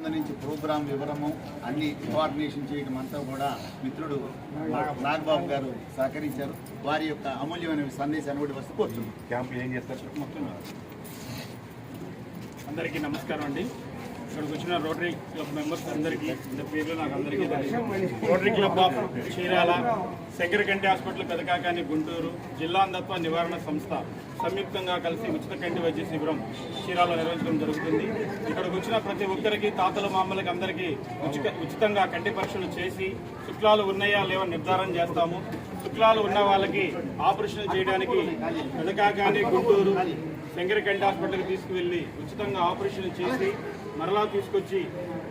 నుంచి ప్రోగ్రాం వివరము అన్ని కోఆర్డినేషన్ చేయడం అంతా కూడా మిత్రుడు నాగబాబు గారు సహకరించారు. వారి యొక్క అమూల్యమైన సందేశాన్ని కూడా వస్తూ కూర్చున్నాం. క్యాంప్ ఏం చేస్తారు? మొత్తం అందరికీ నమస్కారం అండి. ఇక్కడికి వచ్చిన రోటరీ క్లబ్ మెంబర్స్ అందరికీ పేర్లు నాకు అందరికీ తెలుసు. Rotary club of Chirala, Sankarakanti hospital Pedakakani Guntur, జిల్లా అంధత్వ నివారణ సంస్థ సంయుక్తంగా కలిసి ఉచిత కంటి వైద్య శిబిరం చీరాలలో నిర్వహించడం జరుగుతుంది. ఇక్కడికి వచ్చిన ప్రతి ఒక్కరికి, తాతల మామలకి అందరికీ ఉచితంగా కంటి పరీక్షలు చేసి శుక్లాలు ఉన్నాయా లేవని నిర్ధారణ చేస్తాము. శుక్లాలు ఉన్న వాళ్ళకి ఆపరేషన్ చేయడానికి పెదకాకాని గుంటూరు శంకరకంటి హాస్పిటల్కి తీసుకువెళ్ళి ఉచితంగా ఆపరేషన్ చేసి మరలా తీసుకొచ్చి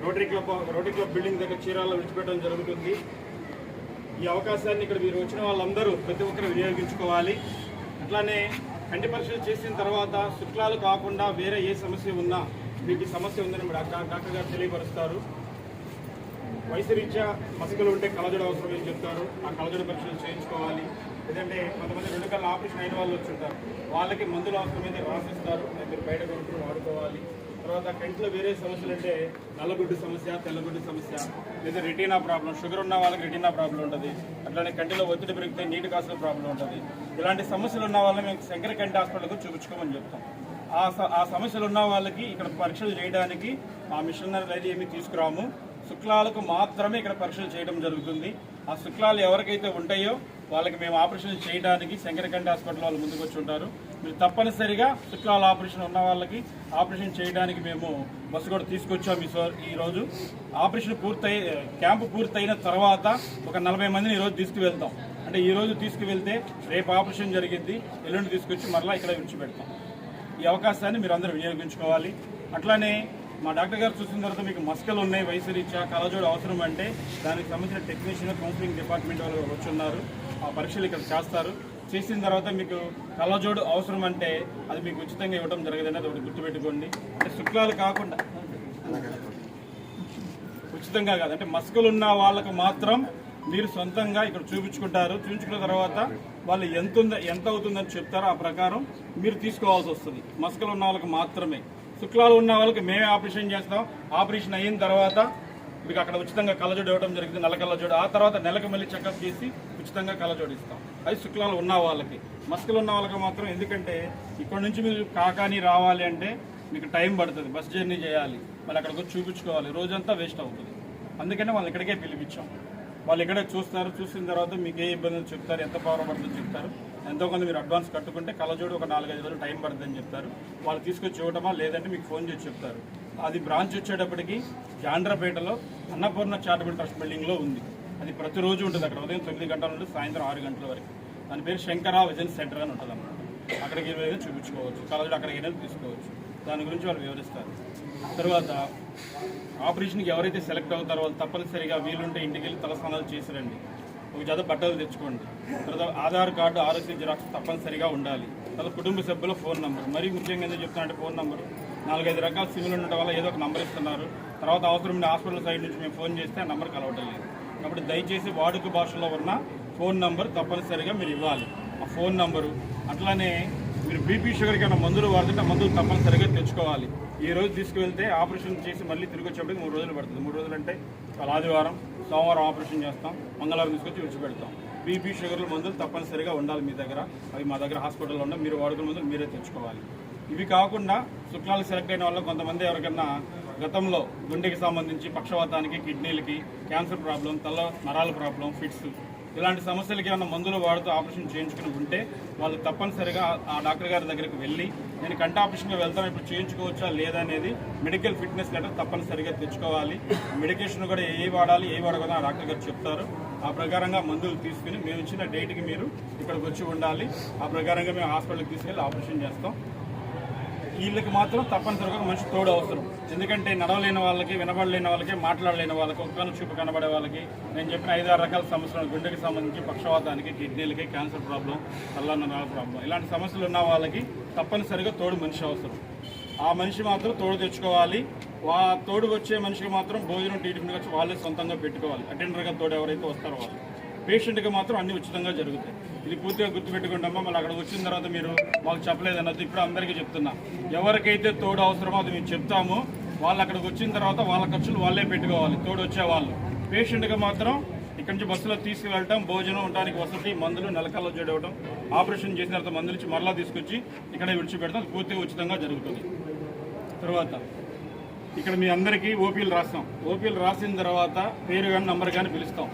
రోటరీ క్లబ్ బిల్డింగ్ దగ్గర చీరాల్లో విడిచిపెట్టడం జరుగుతుంది. ఈ అవకాశాన్ని ఇక్కడ మీరు వచ్చిన వాళ్ళందరూ ప్రతి ఒక్కరు వినియోగించుకోవాలి. అట్లానే కంటి పరీక్షలు చేసిన తర్వాత శుక్లాలు కాకుండా వేరే ఏ సమస్య ఉన్నా మీకు ఈ సమస్య ఉందని డాక్టర్ గారు తెలియపరుస్తారు. వయసు రీత్యా మసకలు ఉంటే కళ్ళజోడు అవసరం అని చెప్తారు. ఆ కళ్ళజోడు పరీక్షలు చేయించుకోవాలి. లేదంటే కొంతమంది 2 కళ్ళ ఆపరేషన్ అయిన వాళ్ళు వచ్చుంటారు, వాళ్ళకి మందులు అవసరమైతే రాసిస్తారు, మీరు బయట కొనుక్కుని వాడుకోవాలి. తర్వాత కంటిలో వేరే సమస్యలు అంటే నల్లగుడ్డు సమస్య, తెల్లగుడ్డు సమస్య, లేదా రెటీనా ప్రాబ్లం, షుగర్ ఉన్న వాళ్ళకి రెటీనా ప్రాబ్లం ఉంటుంది. అట్లానే కంటిలో ఒత్తిడి పెరిగితే నీటి కాసుల ప్రాబ్లం ఉంటుంది. ఇలాంటి సమస్యలు ఉన్న వాళ్ళని మేము శంకర కంటి హాస్పిటల్కు చూపించుకోమని చెప్తాం. ఆ సమస్యలు ఉన్న వాళ్ళకి ఇక్కడ పరీక్షలు చేయడానికి ఆ మిషనరీ అయితే ఏమీ తీసుకురాము. శుక్లాలకు మాత్రమే ఇక్కడ పరీక్షలు చేయడం జరుగుతుంది. ఆ శుక్లాలు ఎవరికైతే ఉంటాయో వాళ్ళకి మేము ఆపరేషన్ చేయడానికి శంకరకంటి హాస్పిటల్ వాళ్ళు ముందుకు వచ్చి ఉంటారు. మీరు తప్పనిసరిగా శుక్లాల ఆపరేషన్ ఉన్న వాళ్ళకి ఆపరేషన్ చేయడానికి మేము బస్సు కూడా తీసుకొచ్చాము. ఈరోజు ఆపరేషన్ క్యాంపు పూర్తయిన తర్వాత ఒక 40 మందిని ఈరోజు తీసుకువెళ్తాం. అంటే ఈరోజు తీసుకువెళ్తే రేపు ఆపరేషన్ జరిగింది, ఎల్లుండి తీసుకొచ్చి మరలా ఇక్కడ విడిచిపెడతాం. ఈ అవకాశాన్ని మీరు అందరూ వినియోగించుకోవాలి. అట్లానే మా డాక్టర్ గారు చూసిన తర్వాత మీకు మస్కలు ఉన్నాయి, వయసు రీత్యా కళ్ళజోడు అవసరం అంటే దానికి సంబంధించిన టెక్నీషియన్, కౌన్సిలింగ్ డిపార్ట్మెంట్ వాళ్ళు వచ్చున్నారు. ఆ పరీక్షలు ఇక్కడ చేస్తారు. చేసిన తర్వాత మీకు కళ్ళజోడు అవసరం అంటే అది మీకు ఉచితంగా ఇవ్వడం జరగదని అది ఒకటి గుర్తుపెట్టుకోండి. అంటే శుక్లాలు కాకుండా ఉచితంగా కాదు, అంటే మస్కలు ఉన్న వాళ్ళకు మాత్రం మీరు సొంతంగా ఇక్కడ చూపించుకుంటారు. చూపించుకున్న తర్వాత వాళ్ళు ఎంత అవుతుందని చెప్తారో ఆ ప్రకారం మీరు తీసుకోవాల్సి వస్తుంది. మస్కలు ఉన్న వాళ్ళకి మాత్రమే. శుక్లాలు ఉన్న వాళ్ళకి మేమే ఆపరేషన్ చేస్తాం. ఆపరేషన్ అయిన తర్వాత మీకు అక్కడ ఉచితంగా కళ్ళజోడు ఇవ్వడం జరిగింది, నల్ల కళ్ళజోడు. ఆ తర్వాత నెలకు మళ్ళీ చెకప్ చేసి ఉచితంగా కళ్ళజోడు ఇస్తాం. అది శుక్లాలు ఉన్న వాళ్ళకి. మస్కలు ఉన్న వాళ్ళకి మాత్రం, ఎందుకంటే ఇక్కడ నుంచి మీరు కాకాని రావాలి అంటే మీకు టైం పడుతుంది, బస్ జర్నీ చేయాలి, మళ్ళీ అక్కడికి వచ్చి చూపించుకోవాలి, రోజంతా వేస్ట్ అవుతుంది. అందుకనే వాళ్ళని ఇక్కడికే పిలిపించాం. వాళ్ళు ఇక్కడే చూస్తారు. చూసిన తర్వాత మీకు ఏ ఇబ్బందులు చెప్తారు, ఎంత పవర్ పడుతుందో చెప్తారు. ఎంతో కొంత మీరు అడ్వాన్స్ కట్టుకుంటే కళ్ళజోడు ఒక 4-5 రోజులు టైం పడుతుందని చెప్తారు. వాళ్ళు తీసుకొచ్చి ఇవ్వటమా లేదంటే మీకు ఫోన్ చేసి చెప్తారు. అది బ్రాంచ్ వచ్చేటప్పటికి జాండ్రపేటలో అన్నపూర్ణ చారిటబుల్ ట్రస్ట్ బిల్డింగ్లో ఉంది. అది ప్రతిరోజు ఉంటుంది. అక్కడ ఉదయం 9 గంటల నుండి సాయంత్రం 6 గంటల వరకు. దాని పేరు శంకర విజన్ సెంటర్ అని ఉంటుంది అన్నమాట. అక్కడికి ఏదైనా చూపించుకోవచ్చు, కళ్ళజోడు అక్కడికి ఏదైనా తీసుకోవచ్చు. దాని గురించి వాళ్ళు వివరిస్తారు. తర్వాత ఆపరేషన్కి ఎవరైతే సెలెక్ట్ అవుతారో వాళ్ళు తప్పనిసరిగా వీలుంటే ఇంటికి వెళ్ళి తలస్నానాలు చేసిరండి. ఒక జత బట్టలు తెచ్చుకోండి. తర్వాత ఆధార్ కార్డు, ఆరోగ్య జిరాక్స్ తప్పనిసరిగా ఉండాలి. తర్వాత కుటుంబ సభ్యుల ఫోన్ నెంబర్, మరీ ముఖ్యంగా ఎందుకు చెప్తానంటే ఫోన్ నెంబరు 4-5 రకాల సిమ్లు ఉండటం వల్ల ఏదో ఒక నెంబర్ ఇస్తున్నారు. తర్వాత అవసరమైన హాస్పిటల్ సైడ్ నుంచి మేము ఫోన్ చేస్తే ఆ నెంబర్ కలవటం లేదు. కాబట్టి దయచేసి వాడుక భాషలో ఉన్న ఫోన్ నెంబర్ తప్పనిసరిగా మీరు ఇవ్వాలి. ఆ ఫోన్ నెంబరు. అట్లానే మీరు బీపీ షుగర్కి ఏమైనా మందులు వాడుతుంటే మందులు తప్పనిసరిగా తెచ్చుకోవాలి. ఈ రోజు తీసుకువెళ్తే ఆపరేషన్ చేసి మళ్ళీ తిరిగి వచ్చేప్పటికి 3 రోజులు పడుతుంది. 3 రోజులు అంటే ఆదివారం, సోమవారం ఆపరేషన్ చేస్తాం, మంగళవారం తీసుకొచ్చి విడిచిపెడతాం. బీపీ షుగర్ల మందులు తప్పనిసరిగా ఉండాలి మీ దగ్గర. అవి మా దగ్గర హాస్పిటల్లో ఉన్న మీరు వాడుకున్న మందులు మీరే తెచ్చుకోవాలి. ఇవి కాకుండా శుక్లాలు సెలెక్ట్ అయిన వాళ్ళు కొంతమంది ఎవరికైనా గతంలో గుండెకి సంబంధించి పక్షవాతానికి, కిడ్నీలకి, క్యాన్సర్ ప్రాబ్లం, తల నరాల ప్రాబ్లం, ఫిట్స్, ఇలాంటి సమస్యలకి ఏమైనా మందులు వాడుతూ ఆపరేషన్ చేయించుకుని ఉంటే వాళ్ళు తప్పనిసరిగా ఆ డాక్టర్ గారి దగ్గరికి వెళ్ళి నేను కంటి ఆపరేషన్గా వెళ్తాను, ఇప్పుడు చేయించుకోవచ్చా లేదా అనేది మెడికల్ ఫిట్నెస్ లెటర్ తప్పనిసరిగా తెచ్చుకోవాలి. మెడికేషన్ కూడా ఏ వాడాలి, ఏ వాడకూడదు ఆ డాక్టర్ గారు చెప్తారు. ఆ ప్రకారంగా మందులు తీసుకుని మేము ఇచ్చిన డేట్కి మీరు ఇక్కడికి వచ్చి ఉండాలి. ఆ ప్రకారంగా మేము హాస్పిటల్కి తీసుకెళ్ళి ఆపరేషన్ చేస్తాం. వీళ్ళకి మాత్రం తప్పనిసరిగా ఒక మనిషి తోడు అవసరం. ఎందుకంటే నడవలేని వాళ్ళకి, వినబడలేని వాళ్ళకి, మాట్లాడలేని వాళ్ళకి, ఒక్కను చూపు కనబడే వాళ్ళకి నేను చెప్పిన 5-6 రకాల సమస్యలు, గుండెకి సంబంధించి పక్షవాతానికి, కిడ్నీలకి, క్యాన్సర్ ప్రాబ్లం, నరాల ప్రాబ్లం, ఇలాంటి సమస్యలు ఉన్న వాళ్ళకి తప్పనిసరిగా తోడు మనిషి అవసరం. ఆ మనిషి మాత్రం తోడు తెచ్చుకోవాలి. తోడు వచ్చే మనిషికి మాత్రం భోజనం, ట్రీట్మెంట్ వచ్చి వాళ్ళే సొంతంగా పెట్టుకోవాలి. అటెండర్గా తోడు ఎవరైతే వస్తారో వాళ్ళు. పేషెంట్కి మాత్రం అన్ని ఉచితంగా జరుగుతాయి. ఇది పూర్తిగా గుర్తుపెట్టుకుంటామా. మళ్ళీ అక్కడ వచ్చిన తర్వాత మీరు మాకు చెప్పలేదన్నది ఇప్పుడు అందరికీ చెప్తున్నా. ఎవరికైతే తోడు అవసరమో అది మేము చెప్తామో వాళ్ళు అక్కడికి వచ్చిన తర్వాత వాళ్ళ ఖర్చులు వాళ్ళే పెట్టుకోవాలి, తోడు వచ్చే వాళ్ళు. పేషెంట్గా మాత్రం ఇక్కడి నుంచి బస్సులో తీసుకువెళ్ళటం, భోజనం, ఉండడానికి వసతి, మందులు, నెలకాల్లో ఇవ్వడం, ఆపరేషన్ చేసిన తర్వాత మందులు ఇచ్చి మరలా తీసుకొచ్చి ఇక్కడ విడిచిపెడతాం. అది పూర్తిగా ఉచితంగా జరుగుతుంది. తర్వాత ఇక్కడ మీ అందరికీ ఓపీలు రాస్తాం. ఓపీలు రాసిన తర్వాత పేరు కానీ నంబర్ కానీ పిలుస్తాం.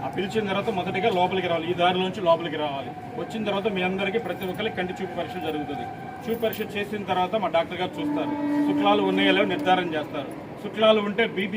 ఆ పిలిచిన తర్వాత మొదటిగా లోపలికి రావాలి, ఈ దారిలోంచి లోపలికి రావాలి. వచ్చిన తర్వాత మీ అందరికీ ప్రతి ఒక్కరికి కంటి చూపు పరీక్ష జరుగుతుంది. చూపు పరీక్ష చేసిన తర్వాత మా డాక్టర్ గారు చూస్తారు, శుక్లాలు ఉన్నాయో లేవో నిర్ధారణ చేస్తారు. శుక్లాలు ఉంటే బీపీ